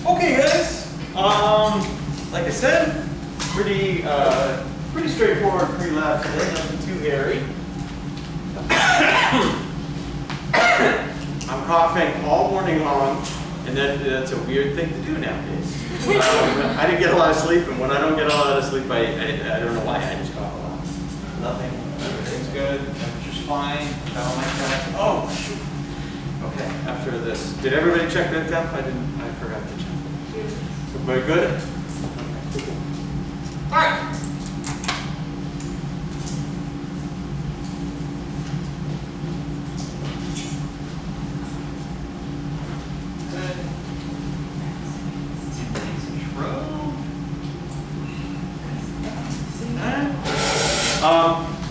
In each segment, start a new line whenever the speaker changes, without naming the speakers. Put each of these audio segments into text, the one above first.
Okay, guys. Like I said, pretty straightforward pre-lab today. Nothing too hairy. I'm coughing all morning long, and that's a weird thing to do nowadays. I didn't get a lot of sleep, and when I don't get a lot of sleep, I don't know why, I just cough a lot. Nothing. Everything's good. Temperature's fine. Got all my tests. Oh, shoot. Okay, after this. Did everybody check their temp? I forgot to check. Everybody good? Okay, cool. All right.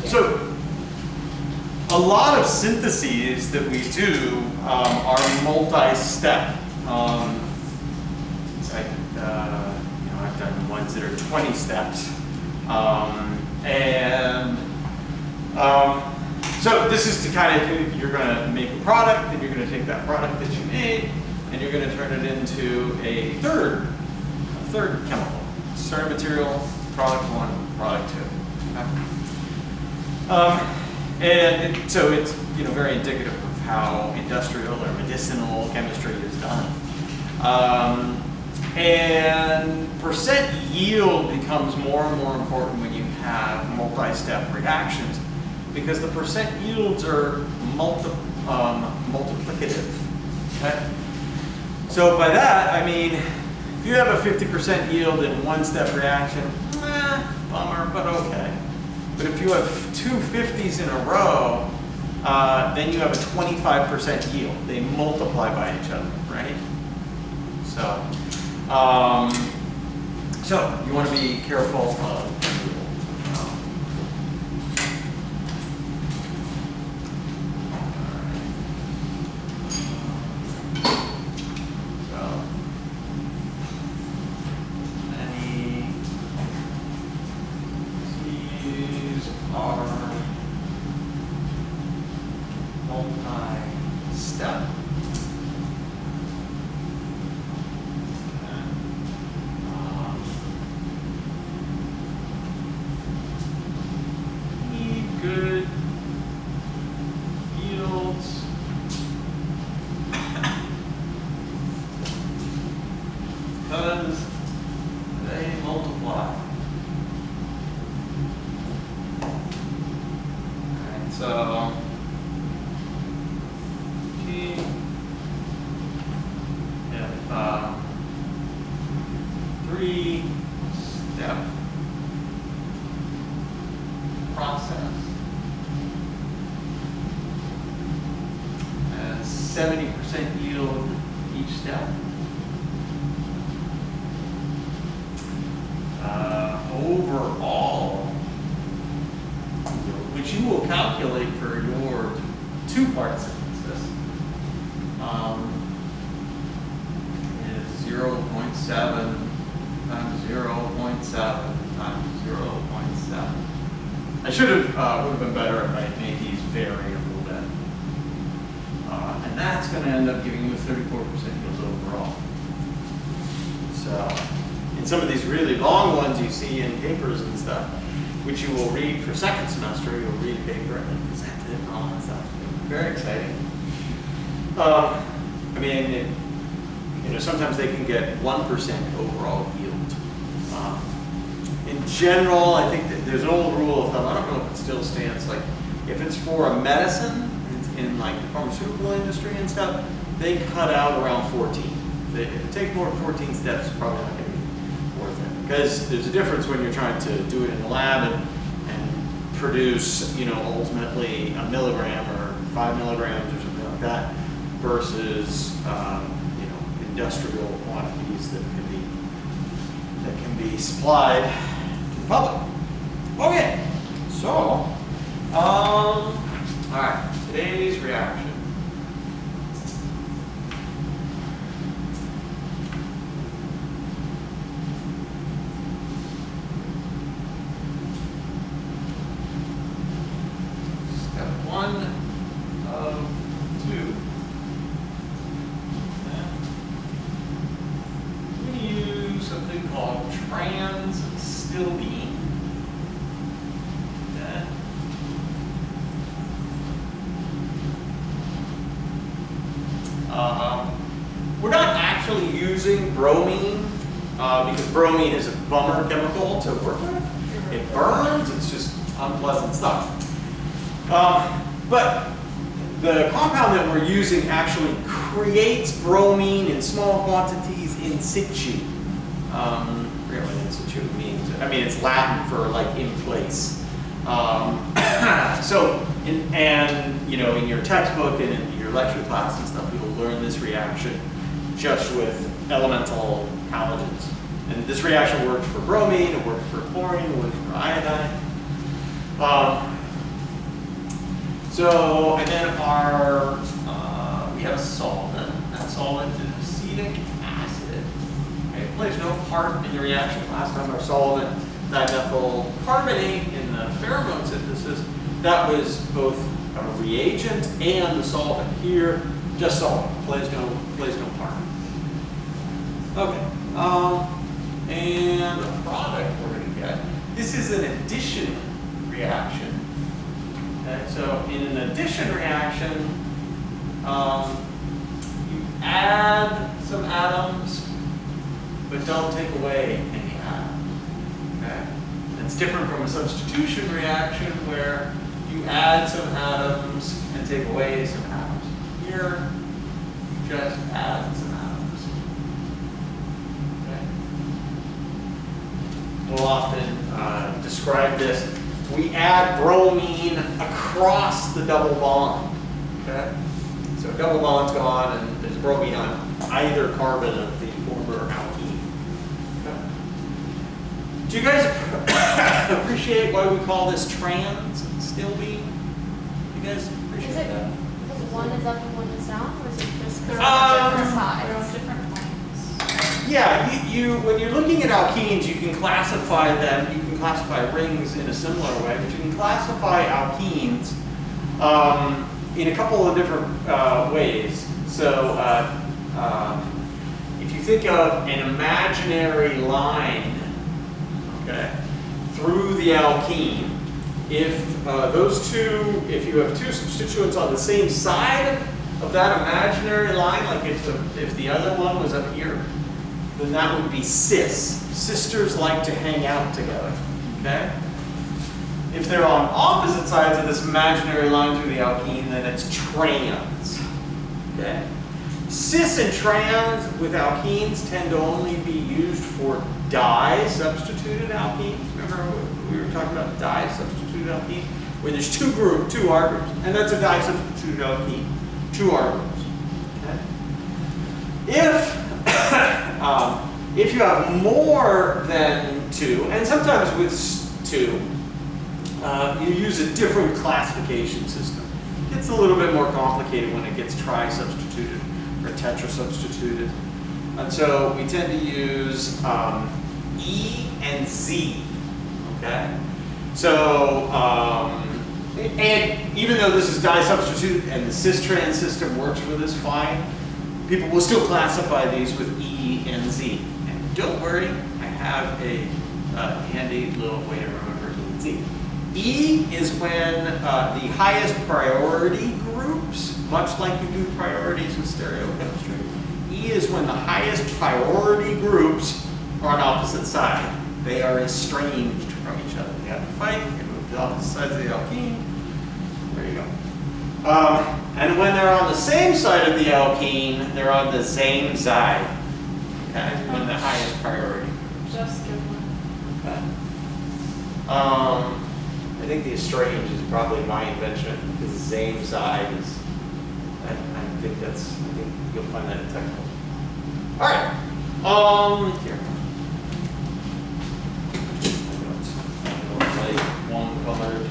So a lot of syntheses that we do are multi-step. I've done ones that are 20 steps. So this is to kind of, you're going to make a product, and you're going to take that product that you made, and you're going to turn it into a third chemical. Starting material, product one, product two. Okay. So it's very indicative of how industrial or medicinal chemistry is done. And percent yield becomes more and more important when you have multi-step reactions, because the percent yields are multiplicative. Okay? So by that, I mean, if you have a 50% yield in one-step reaction, bummer, but okay. But if you have two 50s in a row, then you have a 25% yield. They multiply by each other, right? So you want to be careful of yield. Are multi-step. Need good yields. Because they multiply. So, three-step process and 70% yield each step. Overall, which you will calculate for your two-part synthesis, is 0.7 times 0.7 times 0.7. I should have, would have been better if I had made these vary a little bit. And that's going to end up giving you a 34% yield overall. So, in some of these really long ones you see in papers and stuff, which you will read for second semester, you'll read a paper and then present it and all that stuff. Very exciting. Sometimes they can get 1% overall yield. In general, I think that there's an old rule of thumb, I don't know if it still stands, like if it's for a medicine, in like the pharmaceutical industry and stuff, they cut out around 14. If it takes more than 14 steps, it's probably not going to be worth it. Because there's a difference when you're trying to do it in the lab and produce, ultimately a milligram or 5 milligrams or something like that, versus, industrial quantities that can be supplied to the public. Okay, so, all right, today's reaction. Step one of two. actually using bromine, because bromine is a bummer chemical to work with. It burns, it's just unpleasant stuff. But the compound that we're using actually creates bromine in small quantities in situ. Really, in situ means, I mean, it's Latin for like in place. So, you know, in your textbook and in your lecture class and stuff, you'll learn this reaction just with elemental halogens. And this reaction works for bromine, it works for chlorine, it works for iodine. And then we have a solvent. That solvent is acetic acid. Okay, it plays no part in the reaction. Last time our solvent, dimethyl carbonate in the pheromone synthesis, that was both a reagent and the solvent. Here, just solvent, plays no part. Okay, and the product we're going to get. This is an addition reaction. Okay, so in an addition reaction, you add some atoms, but don't take away any atoms. Okay? It's different from a substitution reaction where you add some atoms and take away some atoms. Here, you just add some atoms. Okay? We'll often describe this. We add bromine across the double bond. Okay? So double bond's gone and there's bromine on either carbon of the former alkene. Okay? Do you guys appreciate why we call this trans still being? You guys appreciate that?
Because one is up and one is down, or is it just they're on different sides? They're on different planes.
Yeah, when you're looking at alkenes, you can classify them. You can classify rings in a similar way, but you can classify alkenes in a couple of different ways. So if you think of an imaginary line, okay, through the alkene, if if you have two substituents on the same side of that imaginary line, like if the other one was up here, then that would be cis. Sisters like to hang out together. Okay? If they're on opposite sides of this imaginary line through the alkene, then it's trans. Okay? Cis and trans with alkenes tend to only be used for di-substituted alkenes. Remember we were talking about di-substituted alkene? Where there's two R groups, and that's a di-substituted alkene. Two R groups. Okay? If you have more than two, and sometimes with two, you use a different classification system. It gets a little bit more complicated when it gets tri-substituted or tetra-substituted. And so we tend to use E and Z, okay? So, and even though this is di-substituted and the cis-trans system works for this fine, people will still classify these with E and Z. And don't worry, I have a handy little way to remember E and Z. E is when the highest priority groups, much like you do priorities with stereochemistry, E is when the highest priority groups are on opposite sides. They are estranged from each other. They have to fight, they move to opposite sides of the alkene. There you go. And when they're on the same side of the alkene, they're on the same side. Okay? When the highest priority groups.
Just good one.
Okay. I think the estranged is probably my invention because the same side is. I think you'll find that in textbooks. All right. Here. One colored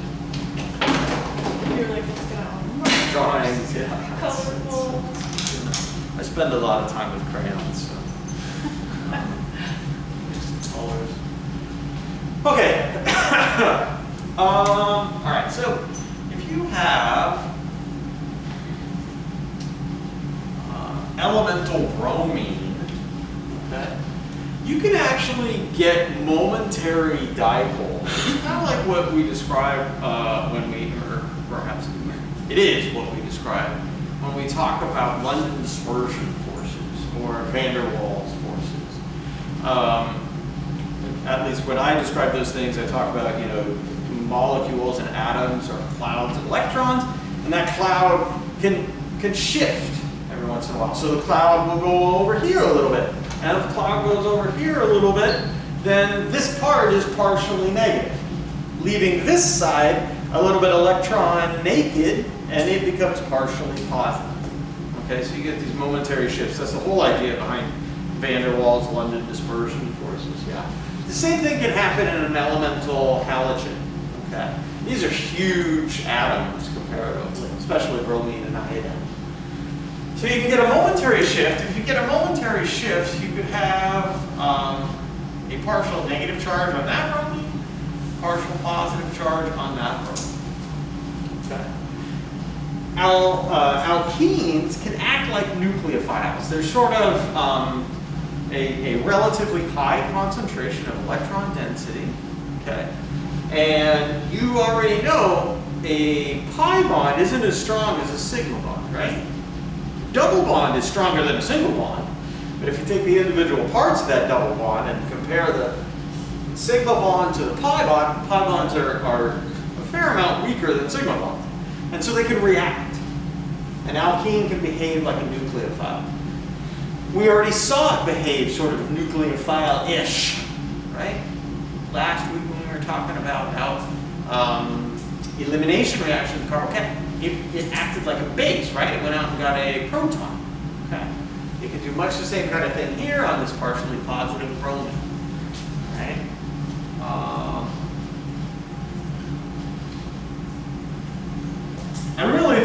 You're like, what's going on?
drawings. Yeah.
Colorful.
I spend a lot of time with crayons. So. Colors. Okay. All right. So if you have elemental bromine, okay, you can actually get momentary dipoles. Kind of like what we describe or perhaps it is what we describe when we talk about London dispersion forces. or van der Waals forces. At least when I describe those things, I talk about, you know, molecules and atoms or clouds and electrons, and that cloud can shift every once in a while. So the cloud will go over here a little bit, and if the cloud goes over here a little bit, then this part is partially negative, leaving this side a little bit electron naked, and it becomes partially positive. Okay, so you get these momentary shifts. That's the whole idea behind van der Waals London dispersion forces. Yeah. The same thing can happen in an elemental halogen. Okay, these are huge atoms comparatively, especially bromine and iodine. So you can get a momentary shift. If you get a momentary shift, you could have a partial negative charge on that bromine, partial positive charge on that bromine. Okay. Alkenes can act like nucleophiles. They're sort of a relatively high concentration of electron density. Okay. And you already know a pi bond isn't as strong as a sigma bond, right? Double bond is stronger than a single bond. But if you take the individual parts of that double bond and compare the sigma bond to the pi bonds are a fair amount weaker than sigma bonds. And so they can react. An alkene can behave like a nucleophile. We already saw it behave sort of nucleophile-ish, right? Last week when we were talking about how elimination reaction of carbocation, it acted like a base, right? It went out and got a proton. Okay. It can do much the same kind of thing here on this partially positive bromine, right? And really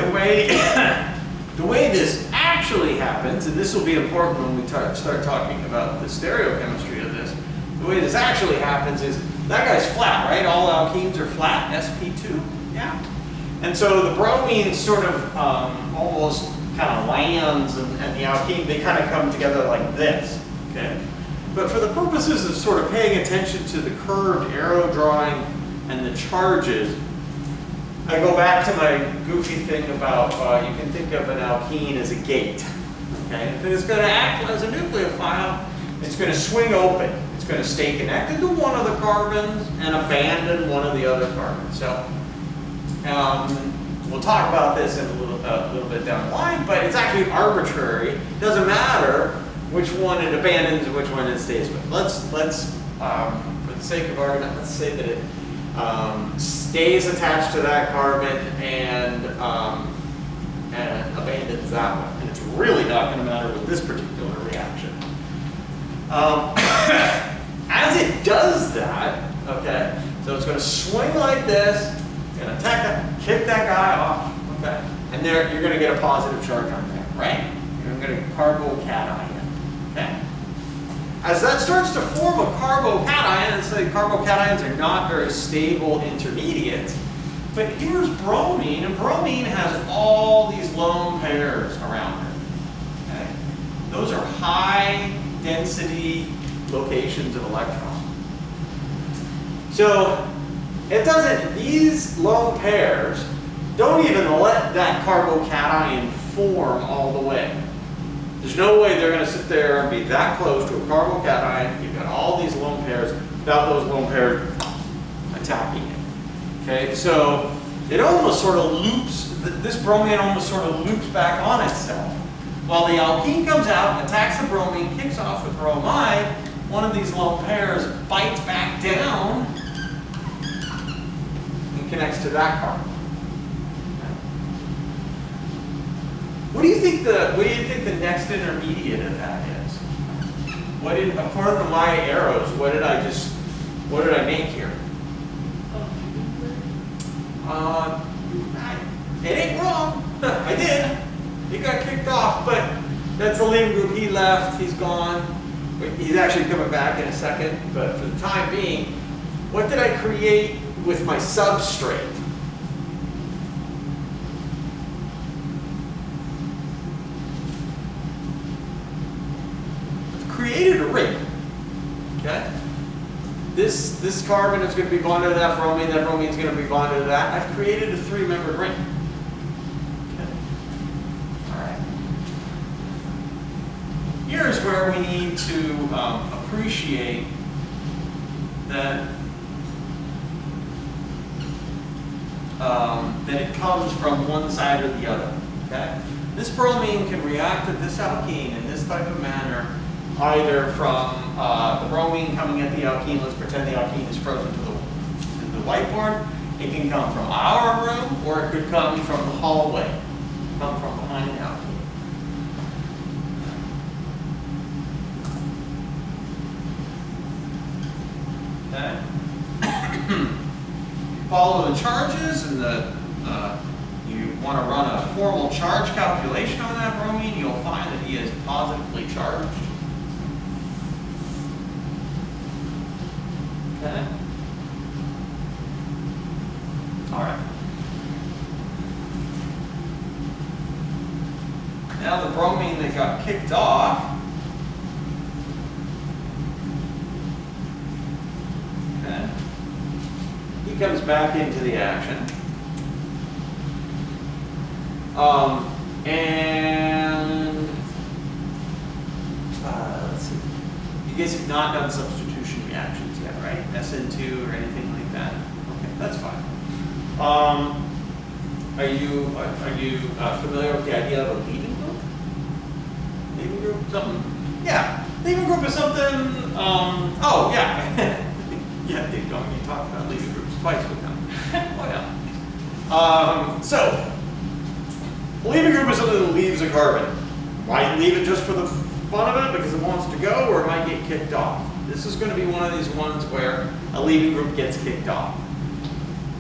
the way this actually happens, and this will be important when we start talking about the stereochemistry of this, the way this actually happens is that guy's flat, right? All alkenes are flat, sp2, yeah? And so the bromine sort of almost kind of lands, and the alkene, they kind of come together like this, okay? But for the purposes of sort of paying attention to the curved arrow drawing and the charges, I go back to my goofy thing about you can think of an alkene as a gate. Okay? If it's going to act as a nucleophile, it's going to swing open. It's going to stay connected to one of the carbons and abandon one of the other carbons. So we'll talk about this in a little bit down the line, but it's actually arbitrary. It doesn't matter which one it abandons and which one it stays with. Let's for the sake of argument, let's say that it stays attached to that carbon and abandons that one. And it's really not going to matter with this particular reaction. As it does that, okay, so it's going to swing like this, it's going to attack that, kick that guy off, okay, and there you're going to get a positive charge on there, right? You're going to get a carbocation, okay? As that starts to form a carbocation, and say carbocations are not very stable intermediates, but here's bromine, and bromine has all these lone pairs around it. Okay? Those are high density locations of electrons. So it doesn't, these lone pairs don't even let that carbocation form all the way. There's no way they're going to sit there and be that close to a carbocation. You've got all these lone pairs without those lone pairs attacking it. Okay, so it almost sort of loops, this bromine almost sort of loops back on itself. While the alkene comes out, attacks the bromine, kicks off the bromide, one of these lone pairs bites back down and connects to that carbon. What do you think the next intermediate of that is? According to my arrows, what did I make here? It ain't wrong. I did. He got kicked off, but that's the lead group. He left. He's gone. He's actually coming back in a second. But for the time being, what did I create with my substrate? Created a ring. Okay? This carbon is going to be bonded to that bromine is going to be bonded to that. I've created a three-membered ring. Okay. All right. here's where we need to appreciate that that it comes from one side or the other. Okay? This bromine can react with this alkene in this type of manner, either from the bromine coming at the alkene. Let's pretend the alkene is frozen to the whiteboard. It can come from our room, or it could come from the hallway, come from behind the alkene. Okay. Follow the charges, and you want to run a formal charge calculation on that bromine. You'll find that he is positively charged. Okay. All right. Now the bromine that got kicked off. Okay. He comes back into the action. And let's see. You guys have not done substitution reactions yet, right? SN2 or anything like that? Okay, that's fine. Are you familiar with the idea of a leaving group? Leaving group, something? Yeah, leaving group is something. Oh yeah, yeah. Ding dong, you talked about leaving groups twice with them. Oh yeah. So, leaving group is something that leaves a carbon. Why leave it just for the fun of it because it wants to go, or it might get kicked off? This is going to be one of these ones where a leaving group gets kicked off.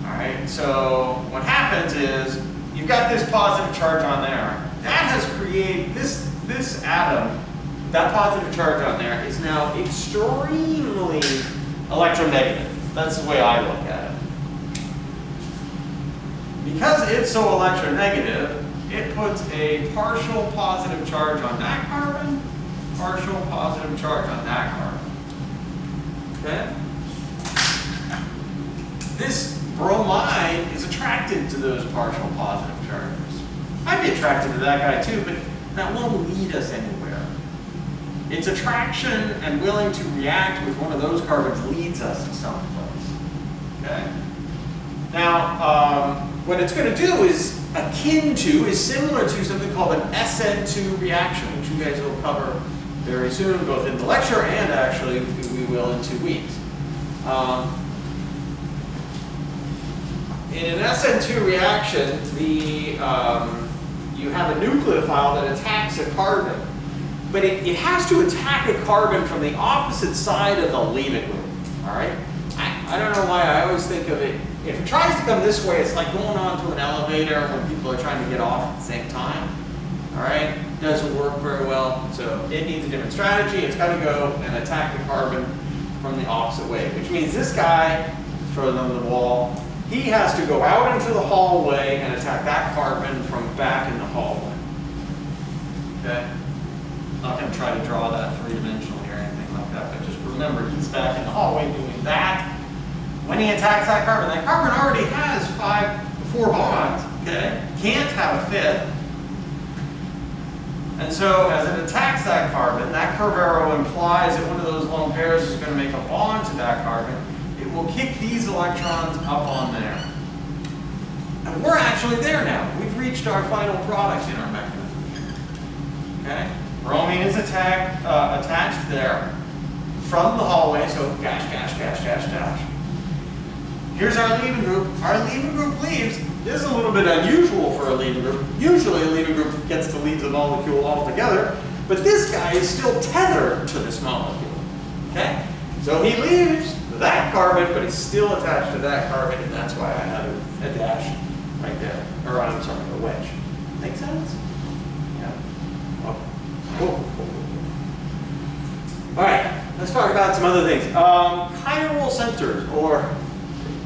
Alright, so what happens is you've got this positive charge on there. That has created this atom, that positive charge on there is now extremely electronegative. That's the way I look at it. Because it's so electronegative, it puts a partial positive charge on that carbon, partial positive charge on that carbon. Okay? This bromine is attracted to those partial positive charges. I'd be attracted to that guy too, but that won't lead us anywhere. Its attraction and willing to react with one of those carbons leads us to someplace. Okay? Now, what it's going to do is similar to something called an SN2 reaction, which you guys will cover very soon, both in the lecture and actually we will in 2 weeks. In an SN2 reaction, you have a nucleophile that attacks a carbon, but it has to attack a carbon from the opposite side of the leaving group. All right? I don't know why I always think of it. If it tries to come this way, it's like going onto an elevator when people are trying to get off at the same time. All right? It doesn't work very well, so it needs a different strategy. It's got to go and attack the carbon from the opposite way, which means this guy, further on the wall, he has to go out into the hallway and attack that carbon from back in the hallway. Okay? I'm not going to try to draw that three-dimensionally or anything like that, but just remember he's back in the hallway doing that. When he attacks that carbon already has 4 bonds, okay? Can't have a fifth. And so as it attacks that carbon, that curve arrow implies that one of those lone pairs is going to make a bond to that carbon. It will kick these electrons up on there. And we're actually there now. We've reached our final product in our mechanism. Okay? Bromine is attached there from the hallway, so dash, dash, dash, dash, dash. Here's our leaving group. Our leaving group leaves. This is a little bit unusual for a leaving group. Usually a leaving group gets to leave the molecule altogether, but this guy is still tethered to this molecule. Okay? So he leaves that carbon, but he's still attached to that carbon, and that's why I have a dash right there. Or I'm sorry, a wedge. Make sense? Yeah. Oh. Cool. All right, let's talk about some other things. Chiral centers, or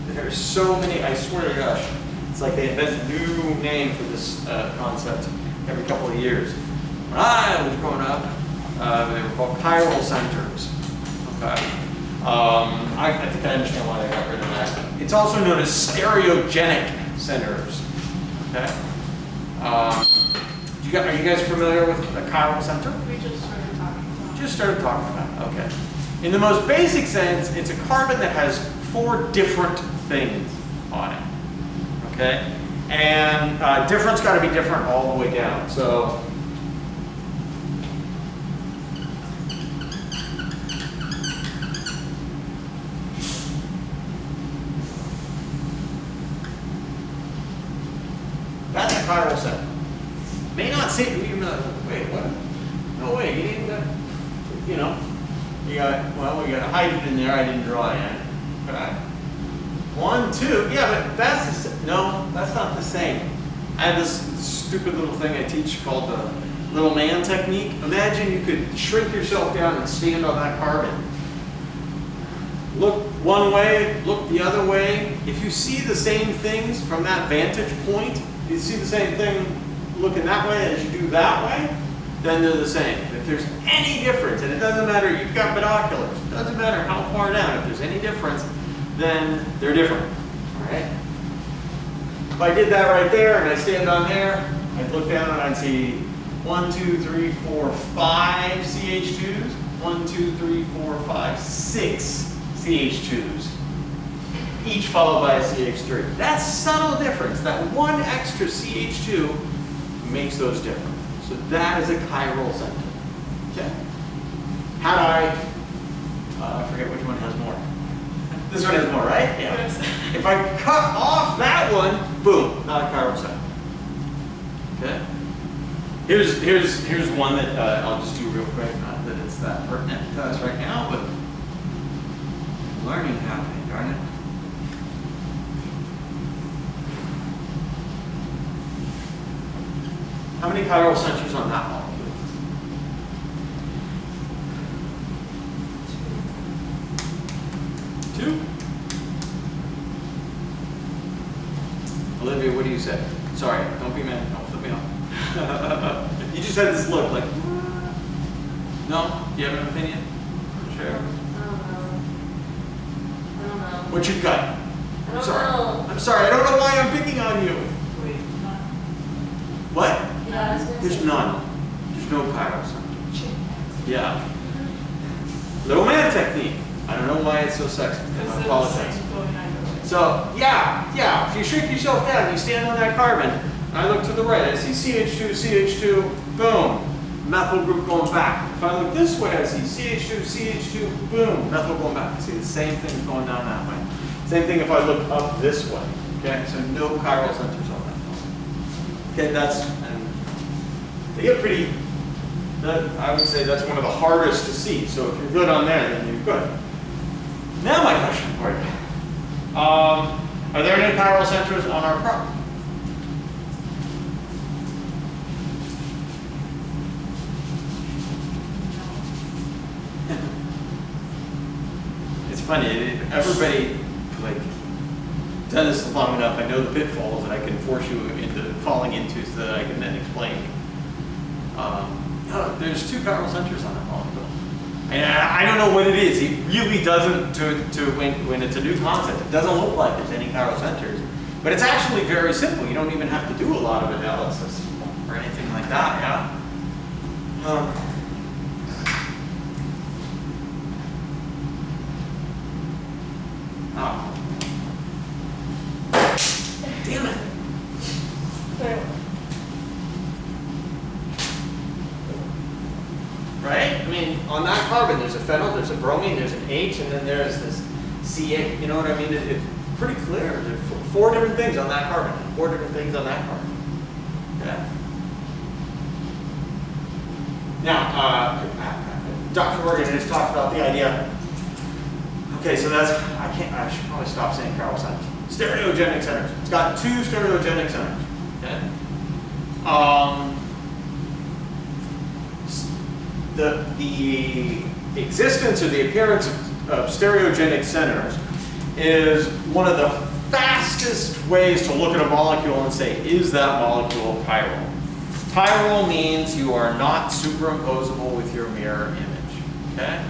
there's so many, I swear to gosh, it's like they invent a new name for this concept every couple of years. When I was growing up, they were called chiral centers. Okay. I think I understand why they got rid of that. It's also known as stereogenic centers. Okay. Are you guys familiar with a chiral center?
We just started talking
just started talking about. Okay. In the most basic sense, it's a carbon that has 4 different things on it. Okay? And different's got to be different all the way down. So that's a chiral center. May not see it, wait, what? No way, you didn't got, you know, you got, well, we got a hydrogen there, I didn't draw it. Okay. 1, 2, yeah, but that's, no, that's not the same. I have this stupid little thing I teach called the little man technique. Imagine you could shrink yourself down and stand on that carbon. Look one way, look the other way. If you see the same things from that vantage point, if you see the same thing looking that way as you do that way, then they're the same. If there's any difference, and it doesn't matter, you've got binoculars, it doesn't matter how far down, if there's any difference, then they're different, all right? If I did that right there and I stand on there, I'd look down and I'd see 1, 2, 3, 4, 5 CH2s, 1, 2, 3, 4, 5, 6 CH2s, each followed by a CH3. That's subtle difference. That one extra CH2 makes those different. So that is a chiral center. Okay? Had I forget which one has more. This one has more, right? Yeah. If I cut off that one, boom, not a chiral center. Okay? Here's one that I'll just do real quick. Not that it's that pertinent to us right now, but learning happening, darn it. How many chiral centers on that molecule? 2? Olivia, what do you say? Sorry, don't be mad. Don't flip me off. You just had this look like, no? Do you have an opinion? Sure.
I don't know.
What's your gut?
I don't know.
I'm sorry. I don't know why I'm picking on you.
Wait, none.
What?
Yeah, I was gonna
There's
say
none. There's no chiral center.
CHEM.
Yeah. Little man technique. I don't know why it's so sexy. I
Because they're the
apologize.
same going either way.
So, yeah. If you shrink yourself down, you stand on that carbon, and I look to the right, I see CH2, boom, methyl group going back. If I look this way, I see CH2, boom, methyl going back. I see the same thing going down that way. Same thing if I look up this way. Okay, so no chiral centers on that. Okay, and they get pretty, I would say that's one of the hardest to see. So if you're good on there, then you're good. Now my question for you. Are there any chiral centers on our crop? It's funny, everybody like done this long enough, I know the pitfalls that I can force you into falling into so that I can then explain. There's 2 chiral centers on that molecule. And I don't know what it is. It really doesn't, when it's a new concept, it doesn't look like there's any chiral centers. But it's actually very simple. You don't even have to do a lot of analysis or anything like that, yeah? Oh. Damn it. Right? I mean, on that carbon, there's a phenyl, there's a bromine, there's an H, and then there's this CH. You know what I mean? It's pretty clear. There's 4 different things on that carbon, 4 different things on that carbon. Okay. Now, Dr. Morgan has talked about the idea. Okay, so that's, I should probably stop saying chiral centers. Stereogenic centers. It's got 2 stereogenic centers. Okay. The existence or the appearance of stereogenic centers is one of the fastest ways to look at a molecule and say, is that molecule chiral? Chiral means you are not superimposable with your mirror image. Okay?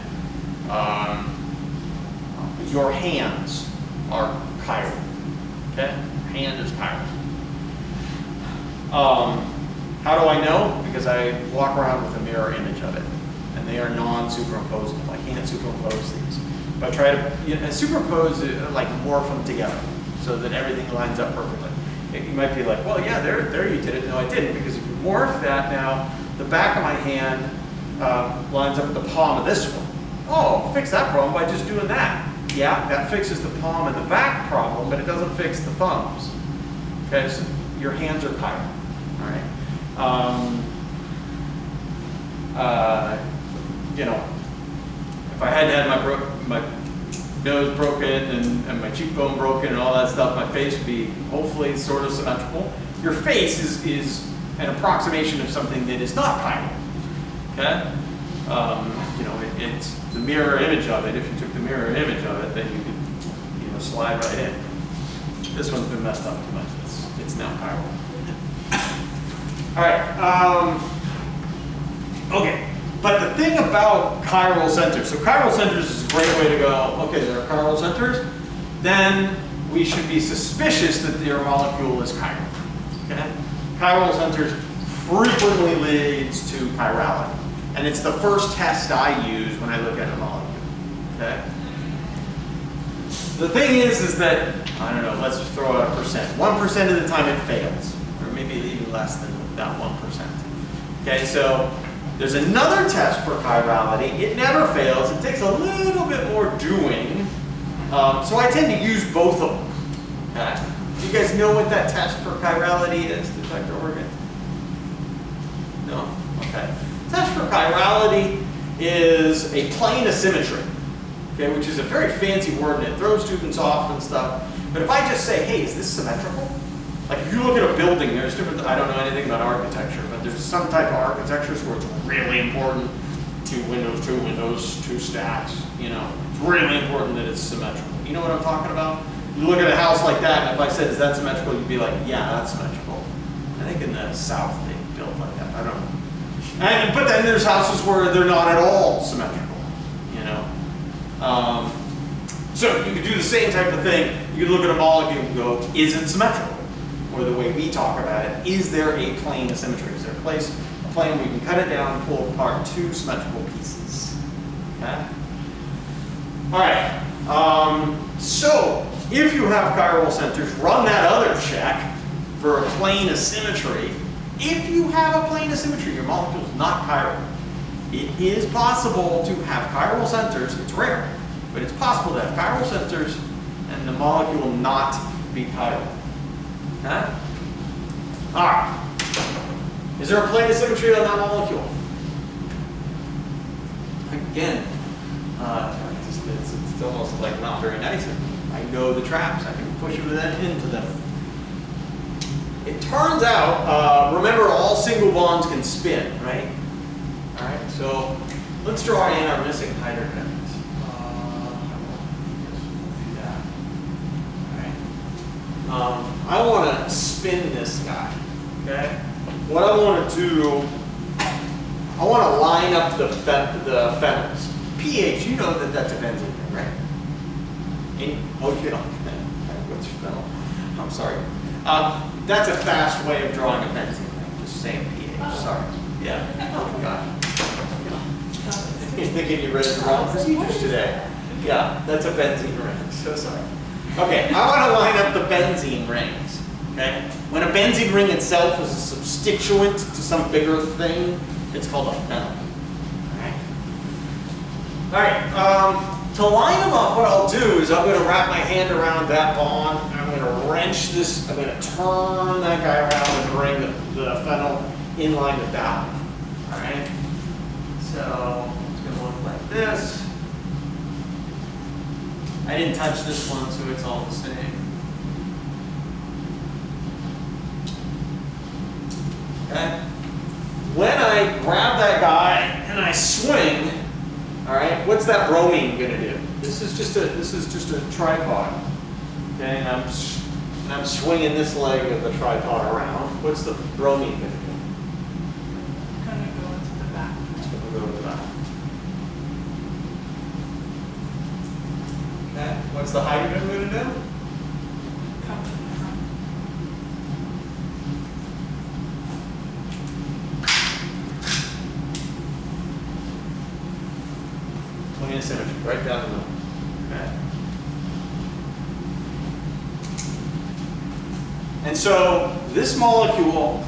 Your hands are chiral. Okay? Your hand is chiral. How do I know? Because I walk around with a mirror image of it. and they are non-superimposable. I can't superimpose these. If I try to superimpose, like morph them together so that everything lines up perfectly. You might be like, well, yeah, there you did it. No, I didn't, because if you morph that now, the back of my hand lines up with the palm of this one. Oh, fix that problem by just doing that. Yeah, that fixes the palm and the back problem, but it doesn't fix the thumbs. Okay, so your hands are chiral. All right. You know, if I had my nose broken and my cheekbone broken and all that stuff, my face would be hopefully sort of symmetrical. Your face is an approximation of something that is not chiral. Okay? You know, it's the mirror image of it. If you took the mirror image of it, then you could, you know, slide right in. This one's been messed up too much. It's now chiral. All right. Okay. But the thing about chiral centers, so chiral centers is a great way to go, okay, there are chiral centers, then we should be suspicious that your molecule is chiral. Okay? Chiral centers frequently leads to chirality. And it's the first test I use when I look at a molecule. Okay? The thing is that, I don't know, let's throw out a percent. 1% of the time it fails, or maybe even less than that 1%. Okay, so there's another test for chirality. It never fails. It takes a little bit more doing. So I tend to use both of them. Okay? Do you guys know what that test for chirality is, Dr. Organ? No? Okay. Test for chirality is a plane of symmetry, okay, which is a very fancy word and it throws students off and stuff. But if I just say, hey, is this symmetrical? Like if you look at a building, there's different, I don't know anything about architecture, but there's some type of architectures where it's really important, 2 windows, 2 stacks, you know, it's really important that it's symmetrical. You know what I'm talking about? You look at a house like that, and if I said, is that symmetrical, you'd be like, yeah, that's symmetrical. I think in the South they built like that, I don't know. But then there's houses where they're not at all symmetrical, you know. So you could do the same type of thing. You could look at a molecule and go, is it symmetrical? Or the way we talk about it, is there a plane of symmetry? Is there a plane where you can cut it down and pull apart 2 symmetrical pieces? Okay? All right. So if you have chiral centers, run that other check for a plane of symmetry. If you have a plane of symmetry, your molecule is not chiral. It is possible to have chiral centers. It's rare, but it's possible to have chiral centers and the molecule not be chiral. Okay? All right. Is there a plane of symmetry on that molecule? Again, it's almost like not very nice. I know the traps. I can push them into them. It turns out, remember all single bonds can spin, right? All right, so let's draw in our missing hydrogens. I want to spin this guy, okay? What I want to do, I want to line up the phenols. pH, you know that that's a benzene ring, right? Oh, you don't. What's phenol? I'm sorry. That's a fast way of drawing a benzene ring, just saying pH, sorry. Yeah, oh God. You're thinking you read the wrong procedures today. Yeah, that's a benzene ring, so sorry. Okay, I want to line up the benzene rings, okay? When a benzene ring itself is a substituent to some bigger thing, it's called a phenol, all right? To line them up, what I'll do is I'm going to wrap my hand around that bond, and I'm going to wrench this, I'm going to turn that guy around and bring the phenol in line with that one, all right? So it's going to look like this. I didn't touch this one, so it's all the same. Okay? When I grab that guy and I swing, all right, what's that bromine going to do? This is just a tripod. Okay, and I'm swinging this leg of the tripod around. What's the bromine going to do?
It's going to go into the back.
It's going to go to the back. Okay, what's the hydrogen going to do?
Come to the front.
symmetry, right down the middle. Okay. And so this molecule